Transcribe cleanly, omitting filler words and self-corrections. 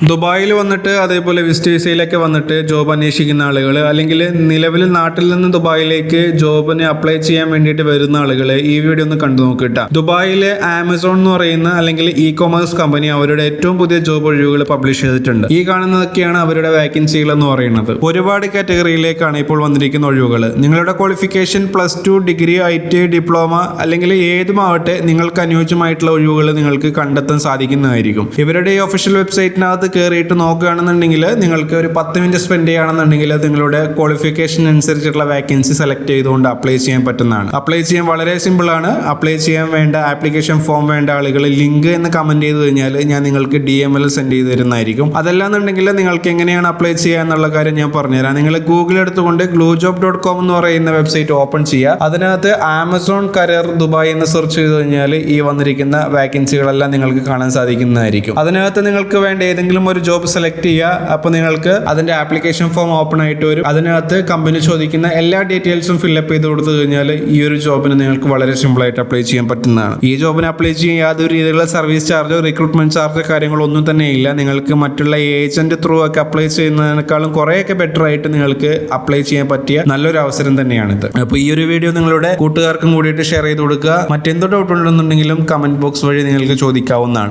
ദുബായിൽ വന്നിട്ട് അതേപോലെ വിസിറ്റ് വിസയിലൊക്കെ വന്നിട്ട് ജോബ് അന്വേഷിക്കുന്ന ആളുകൾ, അല്ലെങ്കിൽ നിലവിൽ നാട്ടിൽ നിന്ന് ദുബായിലേക്ക് ജോബിന് അപ്ലൈ ചെയ്യാൻ വേണ്ടിയിട്ട് വരുന്ന ആളുകൾ ഈ വീഡിയോ ഒന്ന് കണ്ടു നോക്കിട്ട. ദുബായിലെ ആമസോൺ എന്ന് പറയുന്ന അല്ലെങ്കിൽ ഇ കൊമേഴ്സ് കമ്പനി അവരുടെ ഏറ്റവും പുതിയ ജോബ് ഒഴിവുകൾ പബ്ലിഷ് ചെയ്തിട്ടുണ്ട്. ഈ കാണുന്നതൊക്കെയാണ് അവരുടെ വാക്കൻസികൾ എന്ന് പറയുന്നത്. ഒരുപാട് കാറ്റഗറിയിലേക്കാണ് ഇപ്പോൾ വന്നിരിക്കുന്ന ഒഴിവുകൾ. നിങ്ങളുടെ ക്വാളിഫിക്കേഷൻ +2, ഡിഗ്രി, IT, ഡിപ്ലോമ അല്ലെങ്കിൽ ഏതുമാവട്ടെ നിങ്ങൾക്ക് അനുയോജ്യമായിട്ടുള്ള ഒഴിവുകൾ നിങ്ങൾക്ക് കണ്ടെത്താൻ സാധിക്കുന്നതായിരിക്കും. ഇവരുടെ ഈ ഒഫീഷ്യൽ വെബ്സൈറ്റിനകത്ത് കയറിയിട്ട് നോക്കുകയാണെന്നുണ്ടെങ്കിൽ നിങ്ങൾക്ക് ഒരു 10 മിനിറ്റ് സ്പെൻഡ് ചെയ്യുകയാണെന്നുണ്ടെങ്കിൽ നിങ്ങളുടെ ക്വാളിഫിക്കേഷൻ അനുസരിച്ചുള്ള വാക്കൻസി സെലക്ട് ചെയ്തുകൊണ്ട് അപ്ലൈ ചെയ്യാൻ പറ്റുന്നതാണ്. അപ്ലൈ ചെയ്യാൻ വളരെ സിമ്പിൾ ആണ്. അപ്ലൈ ചെയ്യാൻ വേണ്ട ആപ്ലിക്കേഷൻ ഫോം വേണ്ട ആളുകൾ ലിങ്ക് എന്ന് കമന്റ് ചെയ്ത് കഴിഞ്ഞാൽ ഞാൻ നിങ്ങൾക്ക് DML സെൻഡ് ചെയ്ത് തരുന്നതായിരിക്കും. അതല്ലാന്നുണ്ടെങ്കിൽ നിങ്ങൾക്ക് എങ്ങനെയാണ് അപ്ലൈ ചെയ്യുക എന്നുള്ള കാര്യം ഞാൻ പറഞ്ഞുതരാം. നിങ്ങൾ ഗൂഗിൾ എടുത്തുകൊണ്ട് gluejob.com എന്ന് പറയുന്ന വെബ്സൈറ്റ് ഓപ്പൺ ചെയ്യുക. അതിനകത്ത് ആമസോൺ കരിയർ ദുബായ് എന്ന് സെർച്ച് ചെയ്ത് കഴിഞ്ഞാൽ ഈ വന്നിരിക്കുന്ന വാക്കൻസികളെല്ലാം നിങ്ങൾക്ക് കാണാൻ സാധിക്കുന്നതായിരിക്കും. അതിനകത്ത് നിങ്ങൾക്ക് വേണ്ട ഏതെങ്കിലും ഒരു ജോബ് സെലക്ട് ചെയ്യുക. അപ്പോൾ നിങ്ങൾക്ക് അതിന്റെ ആപ്ലിക്കേഷൻ ഫോം ഓപ്പൺ ആയിട്ട് വരും. അതിനകത്ത് കമ്പനി ചോദിക്കുന്ന എല്ലാ ഡീറ്റെയിൽസും ഫില്ലപ്പ് ചെയ്ത് കൊടുത്തു കഴിഞ്ഞാൽ ഈ ഒരു ജോബിന് നിങ്ങൾക്ക് വളരെ സിമ്പിൾ ആയിട്ട് അപ്ലൈ ചെയ്യാൻ പറ്റുന്നതാണ്. ഈ ജോബിന് അപ്ലൈ ചെയ്യാൻ യാതൊരു രീതിയിലുള്ള സർവീസ് ചാർജോ റിക്രൂട്ട്മെന്റ് ചാർജോ കാര്യങ്ങളൊന്നും തന്നെ ഇല്ല. നിങ്ങൾക്ക് മറ്റുള്ള ഏജന്റ് ത്രൂ ഒക്കെ അപ്ലൈ ചെയ്യുന്നതിനേക്കാളും കുറേയൊക്കെ ബെറ്റർ ആയിട്ട് നിങ്ങൾക്ക് അപ്ലൈ ചെയ്യാൻ പറ്റിയ നല്ലൊരു അവസരം തന്നെയാണിത്. അപ്പോൾ ഈ ഒരു വീഡിയോ നിങ്ങളുടെ കൂട്ടുകാർക്കും കൂടിയിട്ട് ഷെയർ ചെയ്ത് കൊടുക്കുക. മറ്റെന്തോ ഡൗട്ട് ഉണ്ടെന്നുണ്ടെങ്കിലും കമന്റ് ബോക്സ് വഴി നിങ്ങൾക്ക് ചോദിക്കാവുന്നതാണ്.